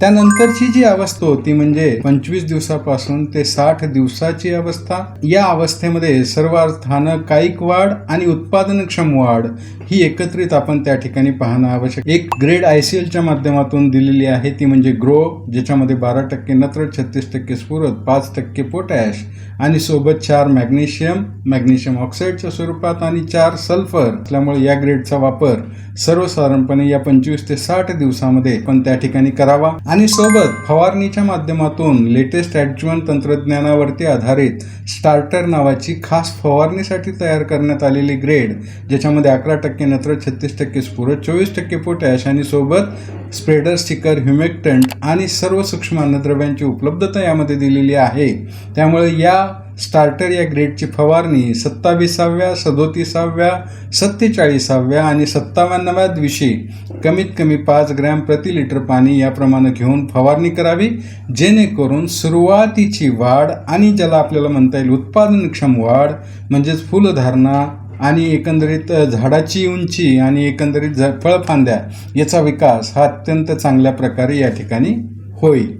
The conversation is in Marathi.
त्यानंतरची जी अवस्था होती म्हणजे 25 दिवसापासून ते 60 दिवसाची अवस्था, या अवस्थेमध्ये सर्व अर्थानं कायिक वाढ आणि उत्पादनक्षम वाढ ही एकत्रित आपण त्या ठिकाणी पाहणं आवश्यक. एक ग्रेड ICLच्या माध्यमातून दिलेली आहे ती म्हणजे ग्रो, ज्याच्यामध्ये 12% नत्र, 36% स्फुरद, 5% पोटॅश आणि सोबत 4 मॅग्नेशियम ऑक्साईडच्या स्वरूपात आणि 4 सल्फर असल्यामुळे या ग्रेडचा वापर सर्वसाधारणपणे या 25 ते 60 दिवसामध्ये पण त्या ठिकाणी करावा. आणि सोबत फवारणीच्या माध्यमातून लेटेस्ट ॲडज्युव्हंट तंत्रज्ञानावरती आधारित स्टार्टर नावाची खास फवारणीसाठी तयार करण्यात आलेली ग्रेड, ज्याच्यामध्ये 11% नत्र, 36% स्फुरद, 24% पोटॅश आणि सोबत स्प्रेडर, स्टिकर, ह्युमेक्टंट आणि सर्व सूक्ष्म अन्नद्रव्यांची उपलब्धता यामध्ये दिलेली आहे. त्यामुळे या स्टार्टर या ग्रेडची फवारणी 27व्या, 37व्या, 47व्या आणि 57व्या दिवशी कमीत कमी 5 ग्रॅम प्रति लिटर पाणी याप्रमाणे घेऊन फवारणी करावी, जेणेकरून सुरुवातीची वाढ आणि ज्याला आपल्याला म्हणता येईल उत्पादनक्षम वाढ म्हणजेच फुलधारणा आणि एकंदरीत झाडाची उंची आणि एकंदरीत फळफांद्या याचा विकास हा अत्यंत चांगल्या प्रकारे या ठिकाणी होईल.